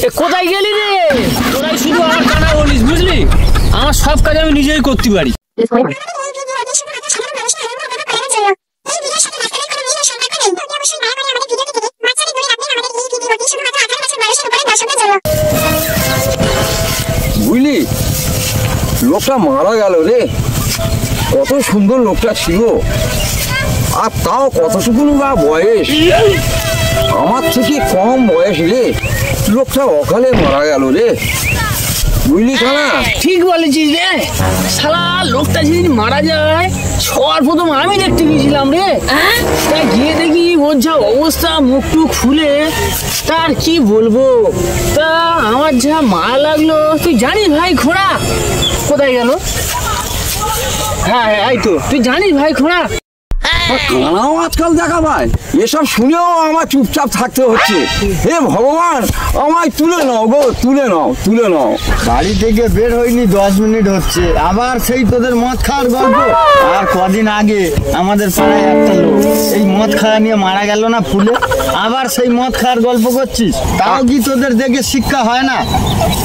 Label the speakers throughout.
Speaker 1: কোথায় গেলি রে? তোরাই শুধু আমার কানা বলিস, বুঝলি? আমার সব কাজ আমি নিজেই করতে পারি।
Speaker 2: বুঝলি, লোকটা মারা গেল রে। কত সুন্দর লোকটা ছিল, আর তাও কতটুকু বা বয়স, আমার থেকে কম বয়স রে। লোকটা অকালে মারা গেল রে, বুঝলি কানা?
Speaker 1: ঠিক বলেছিস রে। শালা লোকটা যেদিন মারা যায় সবার প্রথম আমি দেখতে গিয়েছিলাম রে। তাই গিয়ে দেখি ওর যা অবস্থা, মুখ টুক ফুলে, তার কি বলবো। তা আমার যা মায়া লাগলো। তুই জানিস ভাই ঘোড়া কোথায় গেল? হ্যাঁ এই তো, তুই জানিস ভাই ঘোড়া?
Speaker 2: কানাও আজকাল দেখা পায়। এসব শুনেও আমার চুপচাপ থাকতে হচ্ছে। হে ভগবান, আমায় তুলে নাও গো, তুলে নাও, তুলে নাও।
Speaker 3: বাড়ি থেকে বের হয়নি 10 মিনিট হচ্ছে, আবার সেই তোদের মদ খাওয়ার গল্প। আর কদিন আগে আমাদের পাড়ায় একটা লোক এই মদ খাওয়া নিয়ে মারা গেল না ফুলে, আবার সেই মদ খাওয়ার গল্প করছিস। তাও কি তোদের দেখে শিক্ষা হয় না?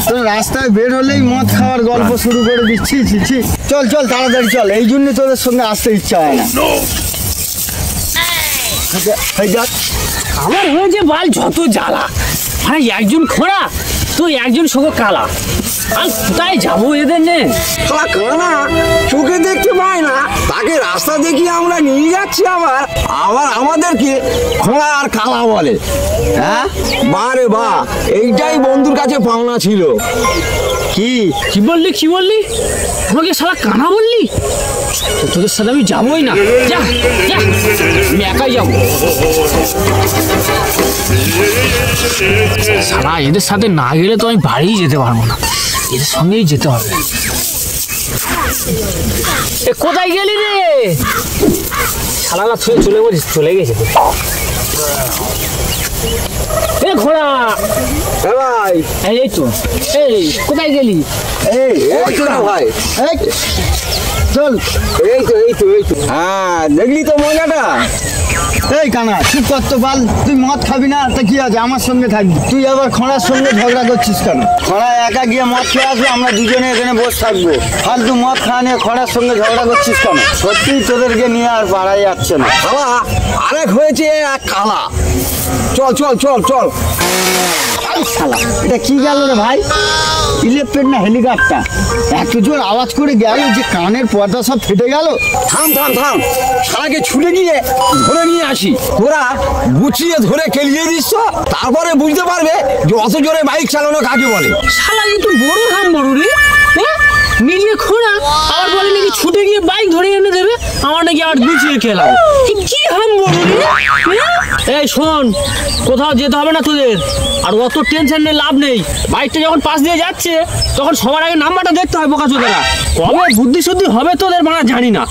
Speaker 3: তোর রাস্তায় বের হলেই মদ খাওয়ার গল্প শুরু করে দিচ্ছিস। চল চল তাড়াতাড়ি চল, এই জন্য তোদের সঙ্গে আসতে ইচ্ছা হয় না।
Speaker 1: আমার হয়েছে বাল যত জ্বালা। ভাই একজন খোড়া, তুই একজন সঙ্গে কালা, আর কোথায় যাবো এদের নে?
Speaker 2: কানা চোখে দেখতে পায় না, তাকে রাস্তা দেখিয়ে আমরা নিয়ে যাচ্ছি। আবার আবার আমাদেরকে খোঁড়া আর কালা বলে। হ্যাঁ বারে বা, এইটাই বন্ধুর কাছে পাওনা ছিল।
Speaker 1: কি কি বললি, কি বললি? আমাকে শালা কানা বললি? তোদের সাথে আমি যাবোই না। যা যা, আমি একাই যাবো। শালা এদের সাথে না গেলে তো আমি বাড়ি যেতে পারবো না, এদের সঙ্গেই যেতে হবে। কোথায় গেলি রে? শালারা চলে গেছে। এ ঘোড়া
Speaker 2: ভাই,
Speaker 1: এই তো। এই কোথায় গেলি?
Speaker 2: ভাই
Speaker 3: চল,
Speaker 2: এই তো এই তো এই তো। হ্যাঁ দেখলি তো মজাটা।
Speaker 3: এই কানা চুপ কর তো বাল, তুই মদ খাবি না তা কি আছে, আমার সঙ্গে থাকবি। তুই আবার খোঁড়ার সঙ্গে ঝগড়া করছিস কেন? খোঁড়া একা গিয়ে মদ খেয়ে আসবে, আমরা দুজনে এখানে বসে থাকবো। ফালতু মদ খাওয়া নিয়ে খোঁড়ার সঙ্গে ঝগড়া করছিস কেন? সত্যি তোদেরকে নিয়ে আর পাড়াই যাচ্ছে না।
Speaker 2: কালা আরেক হয়েছে এক কালা। চল চল চল চল।
Speaker 3: শালা এটা কি গেল রে ভাই? ইলেকট্রিক না হেলিকপ্টার? এত জোর আওয়াজ করে গেল যে কানের পর্দা সব ফেটে গেল।
Speaker 2: থাম থাম থাম, শালাকে ছুটে গিয়ে ধরে নিয়ে আসি। তোরা গুছিয়ে ধরে কেলিয়ে দিচ্ছ, তারপরে বুঝতে পারবে যে অত জোরে বাইক চালানো কাকে বলে।
Speaker 1: শালা একটু বড় হাম বড় রে। নিজে খোঁড়া আবার বলে নাকি ছুটে গিয়ে বাইক ধরে এনে দেবে, আমার নাকি আবার গুছিয়ে খেলাম। কি হাম বড় রে। এই শোন, কোথাও যেতে হবে না তোদের, আর অত টেনশন নিয়ে লাভ নেই। বাইকটা যখন পাশ দিয়ে যাচ্ছে তখন সবার আগে নাম্বারটা দেখতে হয়। বোকাচোদারা, কবে বুদ্ধি শুদ্ধি হবে তোদের মারা জানি না।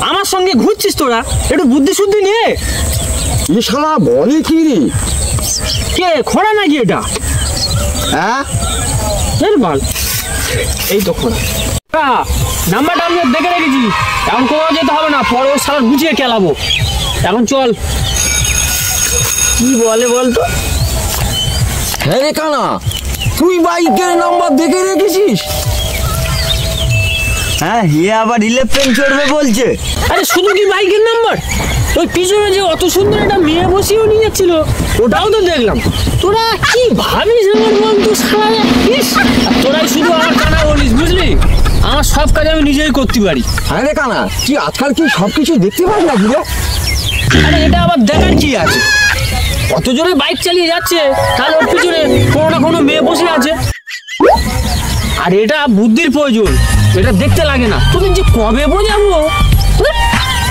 Speaker 1: আমার সঙ্গে ঘুরছিস তোরা, একটু বুদ্ধি শুদ্ধি নিয়ে।
Speaker 2: এ শালা বলে কি রে?
Speaker 1: কে খোঁড়া নাকি এটা?
Speaker 3: হ্যাঁ
Speaker 1: বল। এই তো খোঁড়া, নাম্বারটা আমি দেখে রেখেছি। এখন কোথাও যেতে হবে না, পরে সারা গুছিয়ে খেলাবো। এখন চল। কি বলে বলতো?
Speaker 2: হ্যাঁ রে কানা, তুই বাইকের নাম্বার দেখে রেখেছিস?
Speaker 3: হ্যাঁ, হিয়ে আবার ইলেকট্রিক চড়বে বলছে।
Speaker 1: আরে শুধু কি বাইকের নাম্বার, ওই পিছনে যে অত সুন্দর একটা মেয়ে বসিয়েও নিয়ে যাচ্ছিল, ওটাও তো দেখলাম। তোরা কি ভাবিস আমার বন্ধু শালা? তোরাই শুধু আমার কানা বলিস, বুঝলি? আমার সব কাজ আমি নিজেই করতে পারি।
Speaker 2: হ্যাঁ রে কানা, তুই আজকাল কি সবকিছু দেখতে পাস না বুঝলো?
Speaker 1: আরে এটা আবার দেখার কি আছে? কত জোরে বাইক চালিয়ে যাচ্ছে, তাহলে ওর পিছনে কোনো না কোনো মেয়ে বসে আছে। আর এটা বুদ্ধির প্রয়োজন, এটা দেখতে লাগে না। তোদের যে কবে বোঝাবো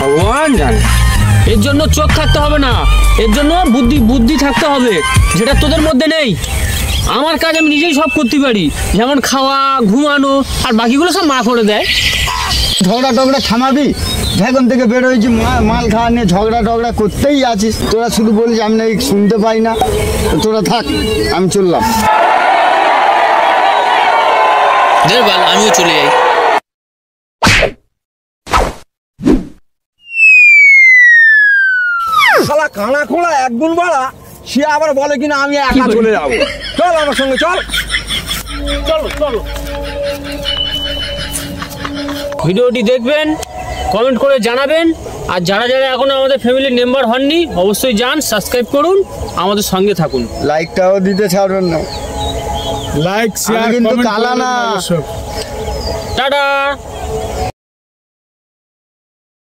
Speaker 1: ভগবান জানে। এর জন্য চোখ থাকতে হবে না, এর জন্য বুদ্ধি থাকতে হবে, যেটা তোদের মধ্যে নেই। আমার কাজ আমি নিজেই সব করতে পারি, যেমন খাওয়া, ঘুমানো, আর বাকিগুলো সব মা করে দেয়।
Speaker 3: ঝগড়া টগড়া থামাবি? এখন থেকে বের হয়েছি, মাল খাওয়া নিয়ে ঝগড়া টগড়া করতেই আছিস। তোরা শুধু বলিস আমি নাকি শুনতে পাই না। তোরা থাক, আমি চললাম।
Speaker 1: আমিও চলে যাই।
Speaker 2: শালা কানা খোলা একগুণ বাড়া, সে আবার বলে কিনা আমি একা চলে যাবো। চল আমার সঙ্গে চল।
Speaker 1: চলো চলো। ভিডিওটি দেখবেন, কমেন্ট করে জানাবেন, আর যারা যারা এখনো আমাদের ফ্যামিলির মেম্বার হননি অবশ্যই যান, সাবস্ক্রাইব করুন, আমাদের সঙ্গে থাকুন।
Speaker 3: লাইকটাও দিতে ছাড়বেন না।
Speaker 4: লাইক শেয়ার
Speaker 3: কিন্তু
Speaker 4: কমেন্ট
Speaker 3: কালা না।
Speaker 1: টাটা।